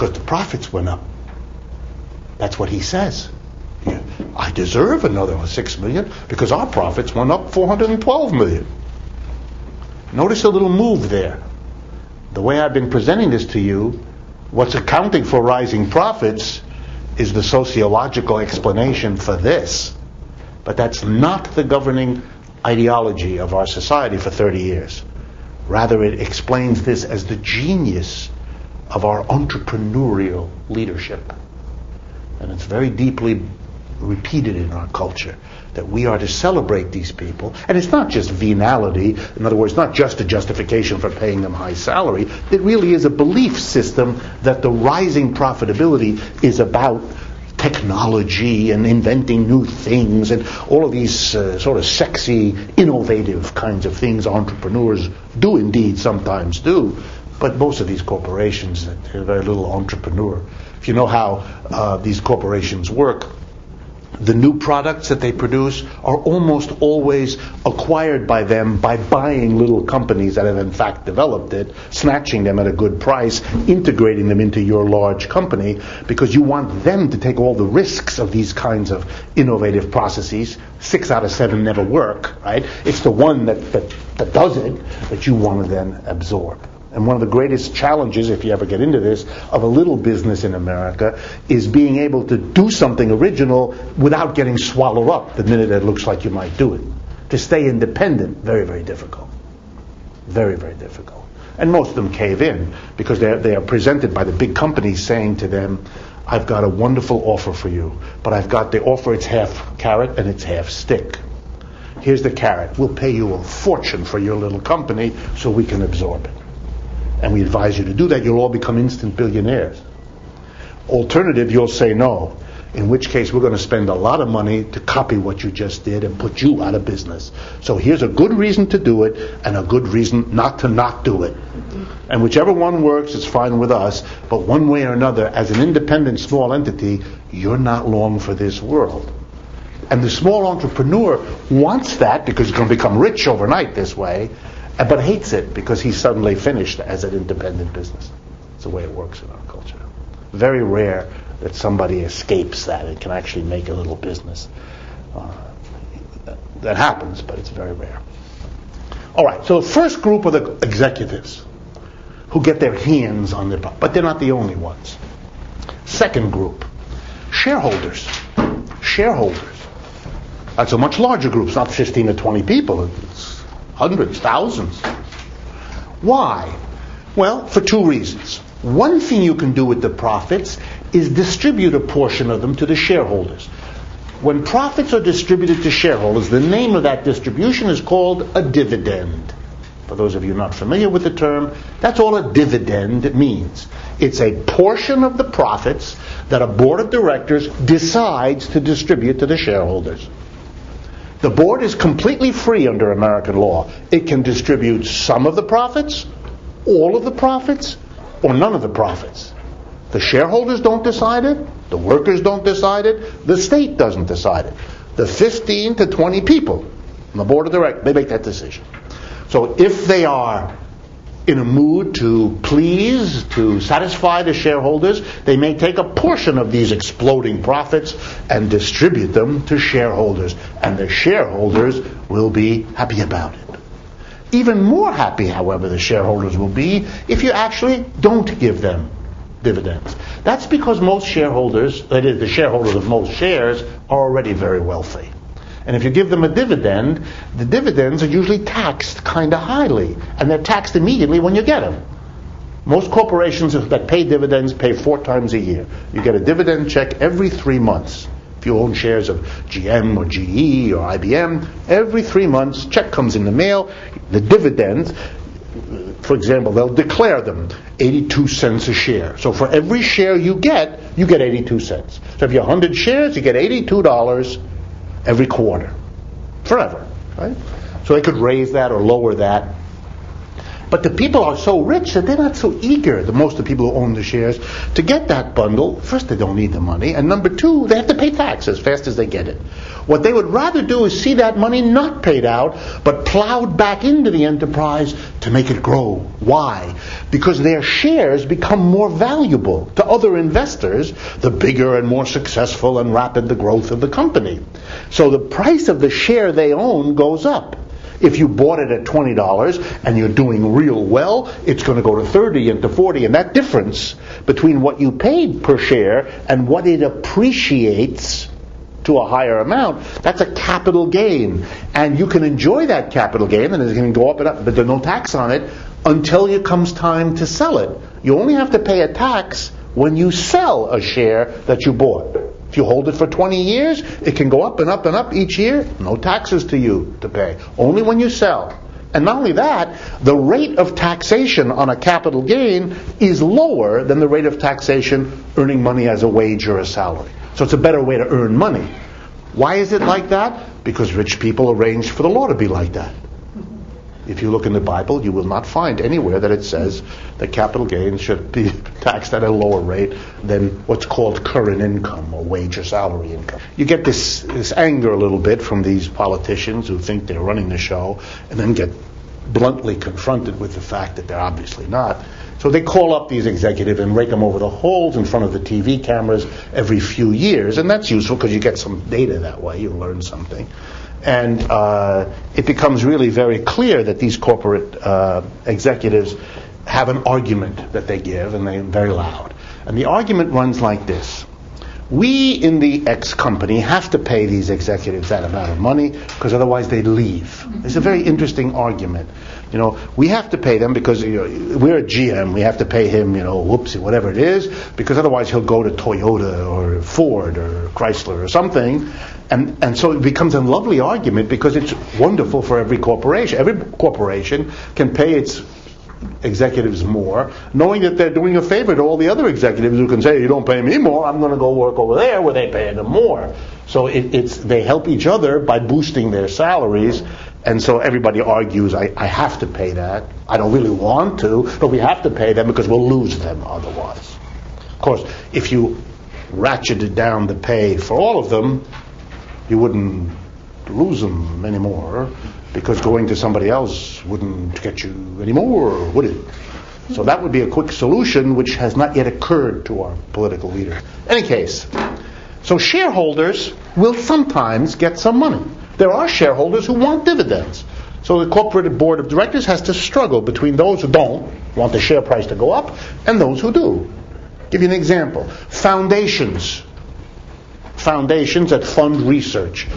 because the profits went up. That's what he says. Yeah, I deserve another $6 million because our profits went up $412 million. Notice a little move there. The way I've been presenting this to you, what's accounting for rising profits is the sociological explanation for this. But that's not the governing ideology of our society for 30 years. Rather, it explains this as the genius of our entrepreneurial leadership. And it's very deeply repeated in our culture that we are to celebrate these people. And it's not just venality. In other words, not just a justification for paying them high salary. It really is a belief system that the rising profitability is about technology and inventing new things and all of these sort of sexy, innovative kinds of things entrepreneurs do indeed sometimes do. But most of these corporations, they're very little entrepreneur. If you know how these corporations work, the new products that they produce are almost always acquired by them by buying little companies that have in fact developed it, snatching them at a good price, integrating them into your large company, because you want them to take all the risks of these kinds of innovative processes. 6 out of 7 never work, right? It's the one that does it that you want to then absorb. And one of the greatest challenges, if you ever get into this, of a little business in America is being able to do something original without getting swallowed up the minute it looks like you might do it. To stay independent, very, very difficult. Very, very difficult. And most of them cave in because they are presented by the big companies saying to them, I've got a wonderful offer for you, but I've got the offer, it's half carrot and it's half stick. Here's the carrot. We'll pay you a fortune for your little company so we can absorb it. And we advise you to do that. You'll all become instant billionaires. Alternative, you'll say no. In which case, we're going to spend a lot of money to copy what you just did and put you out of business. So here's a good reason to do it and a good reason not to not do it. And whichever one works, it's fine with us. But one way or another, as an independent small entity, you're not long for this world. And the small entrepreneur wants that because he's going to become rich overnight this way, but hates it because he's suddenly finished as an independent business. It's the way it works in our culture. Very rare that somebody escapes that and can actually make a little business. That happens, but it's very rare. All right, so the first group are the executives who get their hands on the, but they're not the only ones. Second group, shareholders. Shareholders. That's a much larger group. It's not 15 to 20 people. It's hundreds, thousands. Why? Well, for 2 reasons. One thing you can do with the profits is distribute a portion of them to the shareholders. When profits are distributed to shareholders, the name of that distribution is called a dividend. For those of you not familiar with the term, that's all a dividend means. It's a portion of the profits that a board of directors decides to distribute to the shareholders. The board is completely free under American law. It can distribute some of the profits, all of the profits, or none of the profits. The shareholders don't decide it. The workers don't decide it. The state doesn't decide it. The 15 to 20 people on the board of directors, they make that decision. So if they are in a mood to please, to satisfy the shareholders, they may take a portion of these exploding profits and distribute them to shareholders. And the shareholders will be happy about it. Even more happy, however, the shareholders will be if you actually don't give them dividends. That's because most shareholders, that is, the shareholders of most shares, are already very wealthy. And if you give them a dividend, the dividends are usually taxed kind of highly. And they're taxed immediately when you get them. Most corporations that pay dividends pay 4 times a year. You get a dividend check every 3 months. If you own shares of GM or GE or IBM, every 3 months, check comes in the mail. The dividends, for example, they'll declare them 82 cents a share. So for every share you get 82 cents. So if you have 100 shares, you get $82 every quarter. Forever. Right? So they could raise that or lower that. But the people are so rich that they're not so eager, most of the people who own the shares, to get that bundle. First, they don't need the money, and number two, they have to pay tax as fast as they get it. What they would rather do is see that money not paid out, but plowed back into the enterprise to make it grow. Why? Because their shares become more valuable to other investors the bigger and more successful and rapid the growth of the company. So the price of the share they own goes up. If you bought it at $20 and you're doing real well, it's going to go to 30 and to 40. And that difference between what you paid per share and what it appreciates to a higher amount, that's a capital gain. And you can enjoy that capital gain, and it's going to go up and up, but there's no tax on it until it comes time to sell it. You only have to pay a tax when you sell a share that you bought. If you hold it for 20 years, it can go up and up and up each year. No taxes to you to pay. Only when you sell. And not only that, the rate of taxation on a capital gain is lower than the rate of taxation earning money as a wage or a salary. So it's a better way to earn money. Why is it like that? Because rich people arrange for the law to be like that. If you look in the Bible, you will not find anywhere that it says that capital gains should be taxed at a lower rate than what's called current income or wage or salary income. You get this anger a little bit from these politicians who think they're running the show and then get bluntly confronted with the fact that they're obviously not. So they call up these executives and rake them over the holes in front of the TV cameras every few years, and that's useful because you get some data that way, you learn something. And it becomes really very clear that these corporate executives have an argument that they give, and they're very loud. And the argument runs like this. We in the X company have to pay these executives that amount of money because otherwise they'd leave. It's a very interesting argument. We have to pay them because we're a GM. We have to pay him, whoopsie, whatever it is, because otherwise he'll go to Toyota or Ford or Chrysler or something. And so it becomes a lovely argument because it's wonderful for every corporation. Every corporation can pay its executives more, knowing that they're doing a favor to all the other executives who can say, you don't pay me more, I'm going to go work over there where they pay them more. So they help each other by boosting their salaries. And so everybody argues, I have to pay that. I don't really want to, but we have to pay them because we'll lose them otherwise. Of course, if you ratcheted down the pay for all of them, you wouldn't lose them anymore, because going to somebody else wouldn't get you anymore, would it? So that would be a quick solution, which has not yet occurred to our political leaders. Any case, so shareholders will sometimes get some money. There are shareholders who want dividends. So the corporate board of directors has to struggle between those who don't want the share price to go up and those who do. Give you an example. Foundations that fund research.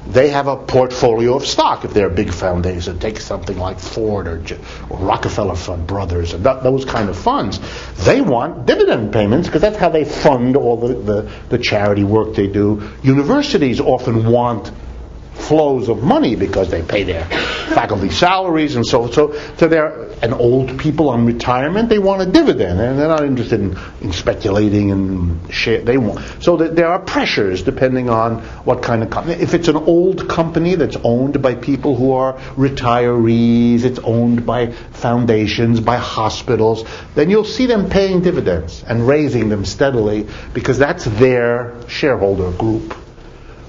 They have a portfolio of stock if they're a big foundation. Take something like Ford or Rockefeller Fund Brothers, and those kind of funds. They want dividend payments because that's how they fund all the charity work they do. Universities often want flows of money because they pay their faculty salaries, and so they're old people on retirement. They want a dividend, and they're not interested in speculating and share. They want there are pressures depending on what kind of company. If it's an old company that's owned by people who are retirees, it's owned by foundations, by hospitals, then you'll see them paying dividends and raising them steadily because that's their shareholder group.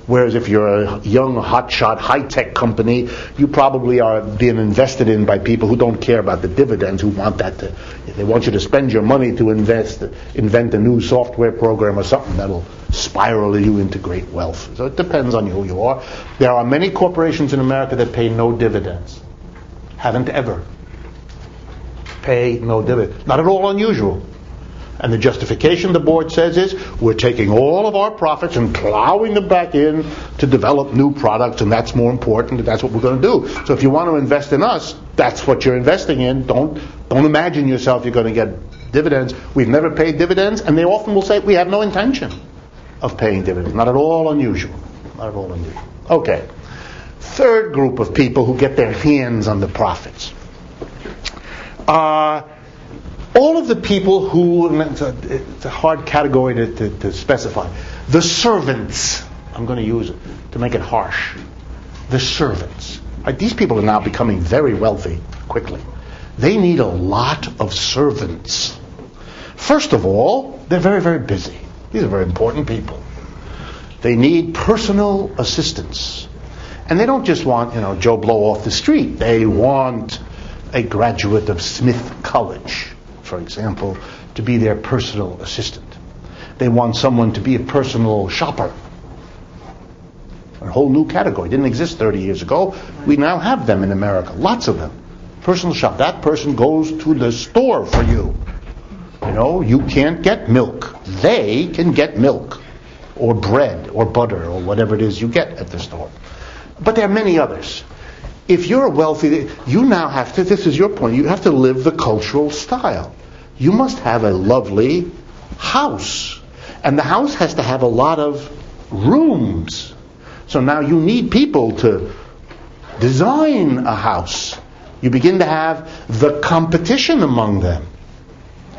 Whereas if you're a young, hotshot, high-tech company, you probably are being invested in by people who don't care about the dividends, who want they want you to spend your money to invent a new software program or something that'll spiral you into great wealth. So it depends on who you are. There are many corporations in America that pay no dividends. Haven't ever. Pay no dividends. Not at all unusual. And the justification the board says is, we're taking all of our profits and plowing them back in to develop new products, and that's more important, and that's what we're going to do. So if you want to invest in us, that's what you're investing in. Don't imagine yourself you're going to get dividends. We've never paid dividends, and they often will say, we have no intention of paying dividends. Not at all unusual. Not at all unusual. Okay. Third group of people who get their hands on the profits. All of the people who, and it's a hard category to specify, the servants, I'm going to use it to make it harsh, the servants. These people are now becoming very wealthy quickly. they need a lot of servants. First of all, they're very, very busy. These are very important people. They need personal assistants. And they don't just want, Joe Blow off the street. They want a graduate of Smith College, for example, to be their personal assistant. They want someone to be a personal shopper. A whole new category. Didn't exist 30 years ago. We now have them in America. Lots of them. Personal shop. That person goes to the store for you. You can't get milk. They can get milk or bread or butter or whatever it is you get at the store. But there are many others. If you're wealthy, you now have to, this is your point, you have to live the cultural style. You must have a lovely house. And the house has to have a lot of rooms. So now you need people to design a house. You begin to have the competition among them.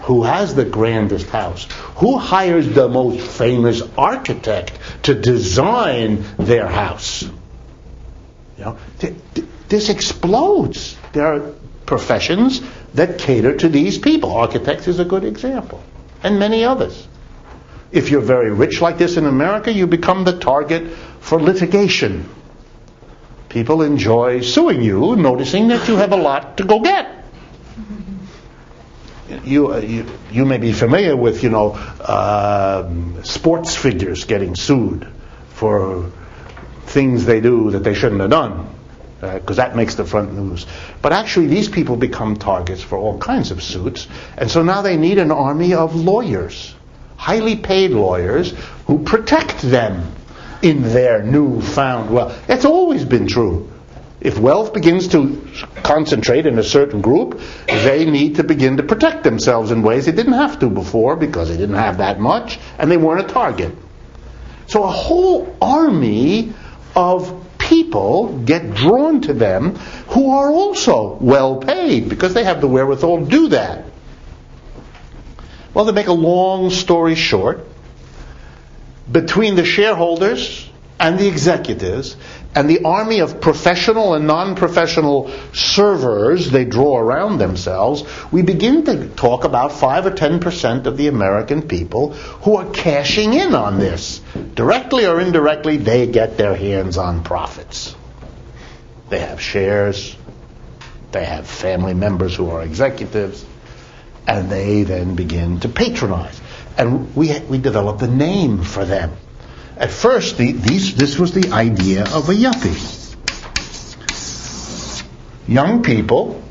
Who has the grandest house? Who hires the most famous architect to design their house? This explodes. There are professions that cater to these people. Architects is a good example, and many others. If you're very rich like this in America, you become the target for litigation. People enjoy suing you, noticing that you have a lot to go get. You may be familiar with, sports figures getting sued for things they do that they shouldn't have done, because that makes the front news. But actually, these people become targets for all kinds of suits, and so now they need an army of lawyers, highly paid lawyers, who protect them in their newfound wealth. It's always been true. If wealth begins to concentrate in a certain group, they need to begin to protect themselves in ways they didn't have to before because they didn't have that much and they weren't a target. So a whole army of people get drawn to them who are also well paid because they have the wherewithal to do that. Well, to make a long story short, between the shareholders and the executives and the army of professional and non-professional servers they draw around themselves, we begin to talk about 5 or 10% of the American people who are cashing in on this. Directly or indirectly, they get their hands on profits. They have shares, they have family members who are executives, and they then begin to patronize. And we developed a name for them. At first, this was the idea of a yuppie. Young people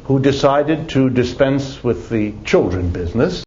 who decided to dispense with the children business